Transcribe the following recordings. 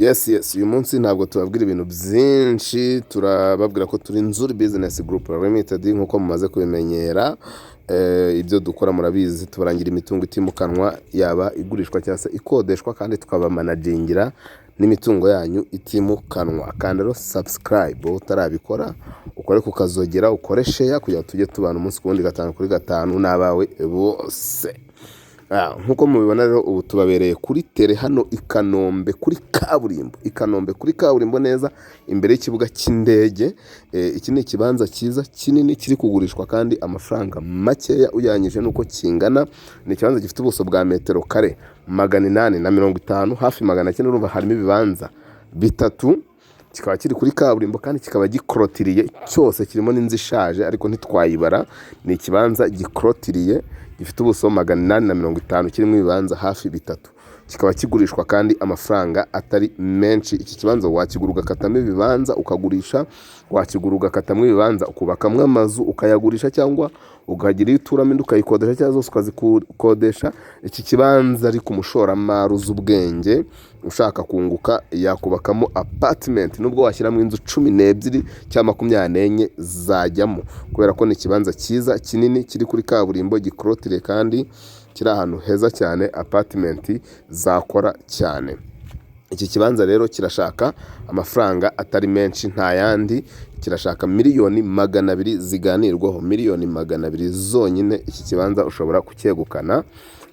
Yes, uyu munsi ntabwo tubabwira ibintu byinshi, turababwira ko turi Nzuri Business Group Limited nk'uko mumaze kubimenyera. Ibyo dukora murabizi, tubarangira imitungo itimukanwa yaba igurishwa cyangwa se ikodeshwa, kandi tukabamanagingira n'imitungo yanyu itimukanwa. Kandi rero subscribe utarabikora, ukore kukazogera, ukore share kugira tujye tubana umunsi kundi 5 kuri 5 n'abawe bose. Nkuko mubibona rero ubu tubabereye kuri tere hano i Kanombe kuri kaburimbo neza imbere y'ikibuga cy'indege. Iki ni ikibanza cyiza kinini kiri kugurishwa kandi amafaranga makeya uyanyije nuko kingana. Ni ikibanza gifite ubuso bwa metero kare 850 hafi 900. Urumva harimo ibibanza bitatu, kikaba kiri kuri kaburimbo kandi kikaba gikrotiriye, cyose kirimo n'inzu ishaje ariko ntitwayibara. Ni ikibanza gikrotiriye gifite ubuso 850, kirimo ibibanza hafi bitatu, kikaba kigurishwa kandi amafaranga atari menshi. Iki kibanza wakigura ugakatamo ibibanza ukagurisha, wakigura ugakatamo ibibanza ukubakamwe amazu ukayagurisha, cyangwa ukagira ituramo indi ukayikodesha, cyangwa zose ukazikodesha. Iki kibanza ari ku mushoramari uzi ubwenge ushaka kunguka yakubakamo apartment, nubwo washyiramo inzu 12 cyangwa 24 zajyamo, kubera ko ni ikibanza cyiza kinini kiri kuri kaburimbo gikrotire kandi kiri ahantu heza cyane, apartment zakora cyane. Iki kibanza rero kirashaka amafaranga atari menshi, nta yandi, kirashaka miliyoni 200 ziganirwaho, miliyoni 200 zonyine. Iki kibanza ushobora kucyegukana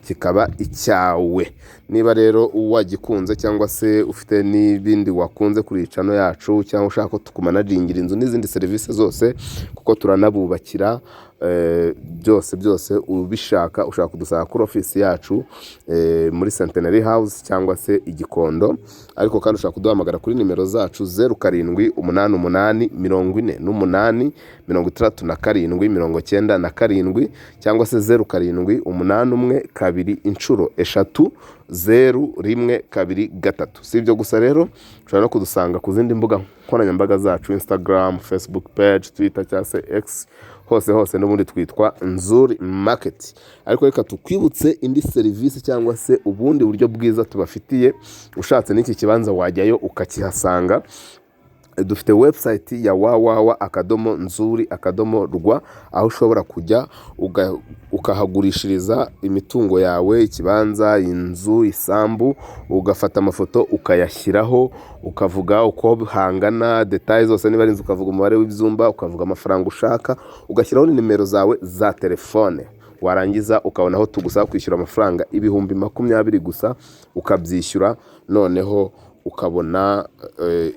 kikaba icyawe. Niba rero wagikunze cyangwa se ufite n'ibindi wakunze kuri channel yacu, cyangwa ushaka ko tukumanagingira inzu n'izindi serivisi zose, kuko turanabubakira byose ubishaka, ushaka kudusanga kuri office yacu muri Centenary House cyangwa se Igikondo. Ariko kandi ushaka kuduhamagara kuri nimero zacu 0788486797 cyangwa se 078122 Si ibyo gusa rero, ushobora no kudusanga ku zindi mbuga nkoranyambaga zacu, Instagram, Facebook page, Twitter cyangwa se X, hose n'ubundi twitwa Nzuri Market. Ariko reka tukwibutse indi serivisi cyangwa se ubundi buryo bwiza tubafitiye. Ushatse n'iki kibanza wajyayo ukakihasanga. Dufite website ya www.nzuri.rw, aho ushobora kujya ukahagurishiriza imitungo yawe, ikibanza, inzu, isambu, ugafata amafoto ukayashyiraho, ukavuga uko hangana, details zose, niba ari inzu ukavuga umubare w'ibyumba, ukavuga amafaranga ushaka, ugashyiraho nimero zawe za telefone. Warangiza ukabona aho tugusaba kwishyura amafaranga 20,000 gusa, ukabyishyura, noneho ukabona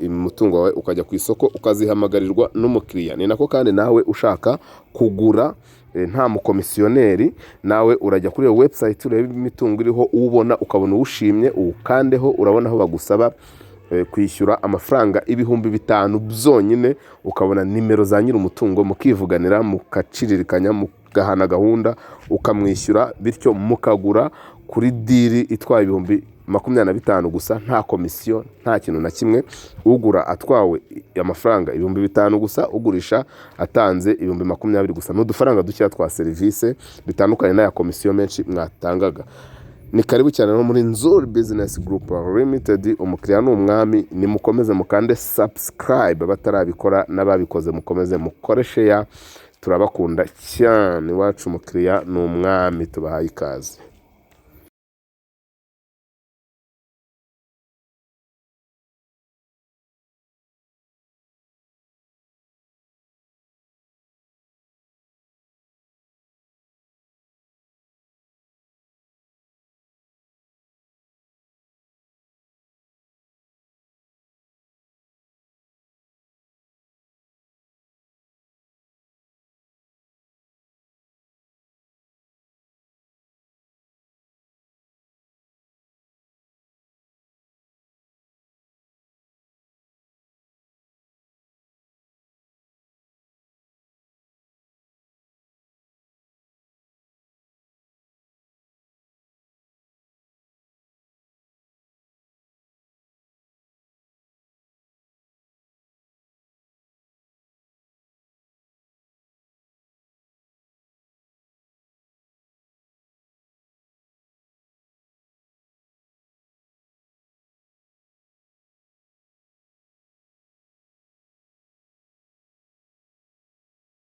umutungo wawe ukajya ku isoko ukazihamagarirwa n'umukiriya. Ni nako kandi nawe ushaka kugura nta mukomisiyoneri, nawe urajya kuri iyo website ureba imitungo iriho, ubona ukabona uwushimye ukandeho, urabona aho bagusaba kwishyura amafaranga 5,000 byonyine, ukabona nimero za nyiri umutungo, mukivuganira, mukaciririkanya, mugahana gahunda, ukamwishyura, bityo mukagura kuri diri itwaye 25,000 gusa, nta komisiyo, nta kintu na kimwe. Ugura atwawe amafaranga 5,000 gusa, ugurisha atanze 20,000 gusa. N'udufaranga duke twa service bitandukanye n'aya komisiyo menshi mwatangaga. Ni karibu cyane no muri Nzuri Business Group Limited. Umukiriya ni umwami, ni mukomeze mukande subscribe batarabikora, n'ababikoze mukomeze mukore share. Turabakunda cyane, wacu umukiriya ni umwami, tubahaye ikaze.